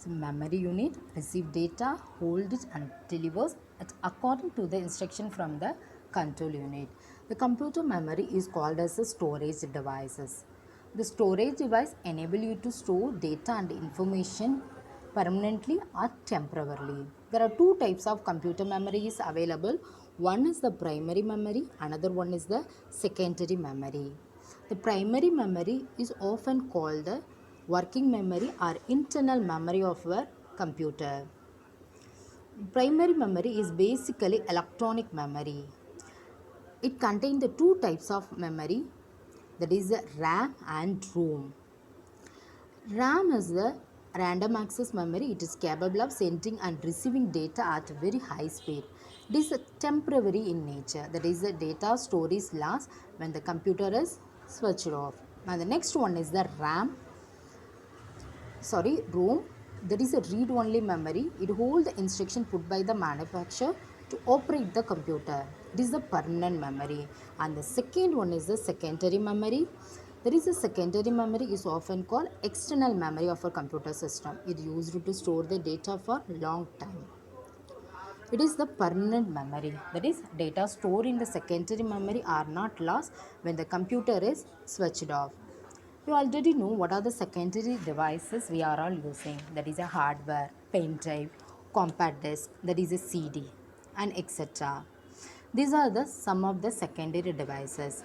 So memory unit receive data, hold it and delivers it according to the instruction from the control unit. The computer memory is called as a storage devices. The storage device enable you to store data and information permanently or temporarily. There are two types of computer memory is available. One is the primary memory, another one is the secondary memory. The primary memory is often called the working memory or internal memory of your computer. Primary memory is basically electronic memory. It contains the two types of memory, that is the RAM and ROM. RAM is the random access memory. It is capable of sending and receiving data at very high speed. It is temporary in nature. That is, the data storage lasts when the computer is switched off. Now the next one is the ROM. That is a read-only memory. It holds the instruction put by the manufacturer to operate the computer. It is the permanent memory. And the second one is the secondary memory. There is a secondary memory is often called external memory of a computer system. It is used to store the data for long time. It is the permanent memory. That is, data stored in the secondary memory are not lost when the computer is switched off. You already know what are the secondary devices we are all using. That is a hardware, pen drive, compact disc, that is a CD, and etc. These are the some of the secondary devices.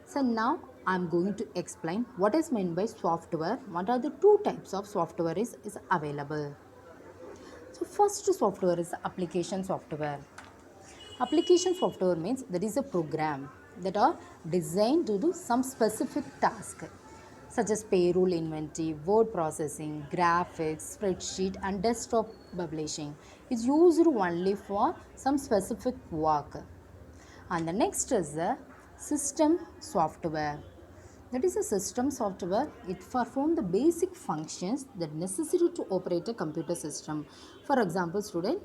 So now I am going to explain what is meant by software. What are the two types of software is available. So first software is application software. Application software means that is a program that are designed to do some specific task such as payroll inventory, word processing, graphics, spreadsheet and desktop publishing. Is used only for some specific work. And the next is the system software. That is a system software. It performs the basic functions that necessary to operate a computer system. For example, student,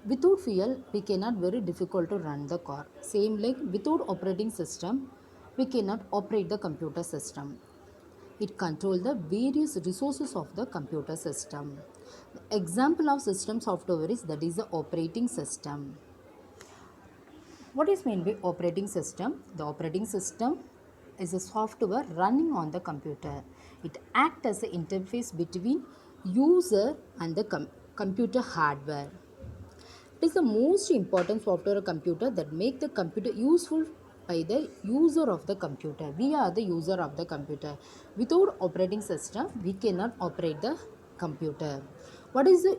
without fuel, we cannot very difficult to run the car. Same like without operating system, we cannot operate the computer system. It controls the various resources of the computer system. The example of system software is that is the operating system. What is meant by operating system? The operating system is a software running on the computer. It acts as an interface between user and the computer hardware. It is the most important software or computer that make the computer useful by the user of the computer. We are the user of the computer. Without operating system, we cannot operate the computer. What is the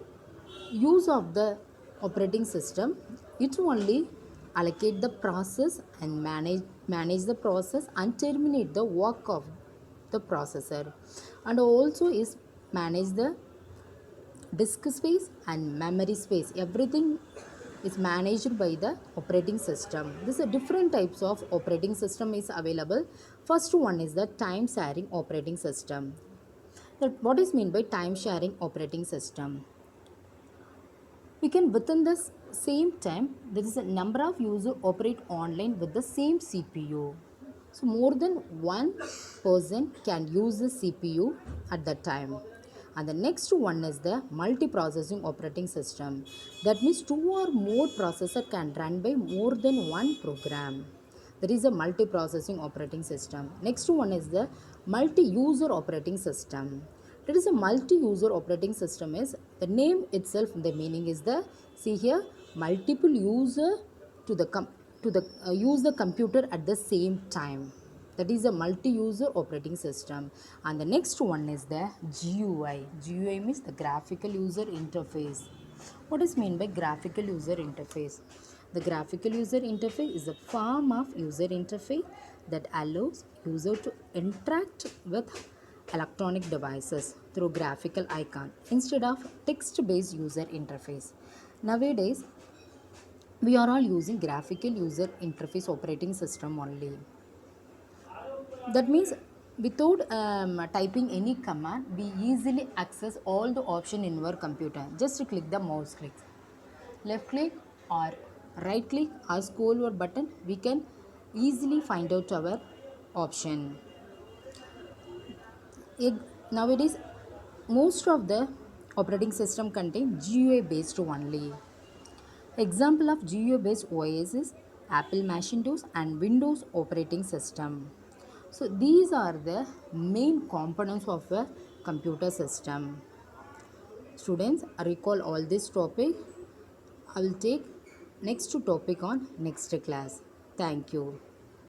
use of the operating system? It only allocate the process and manage the process and terminate the work of the processor, and also is manage the disk space and memory space. Everything is managed by the operating system. These are different types of operating system is available. First one is the time sharing operating system. That what is meant by time sharing operating system? We can within the same time there is a number of users operate online with the same CPU. So more than one person can use the CPU at that time. And the next one is the multi-processing operating system. That means two or more processor can run by more than one program. There is a multi-processing operating system. Next one is the multi-user operating system. That is a multi-user operating system is the name itself. The meaning is the see here multiple user to the use the computer at the same time. That is a multi-user operating system. And the next one is the GUI. GUI means the graphical user interface. What is meant by graphical user interface? The graphical user interface is a form of user interface that allows user to interact with electronic devices through graphical icon instead of text-based user interface. Nowadays, we are all using graphical user interface operating system only. That means without typing any command, we easily access all the option in our computer. Just click the mouse click, left click or right click or scroll or button, we can easily find out our option. Nowadays, most of the Operating system contain GUI based only. Example of GUI based OS is Apple Macintosh and Windows operating system. So these are the main components of a computer system. Students, recall all this topic. I will take next topic on next class. Thank you.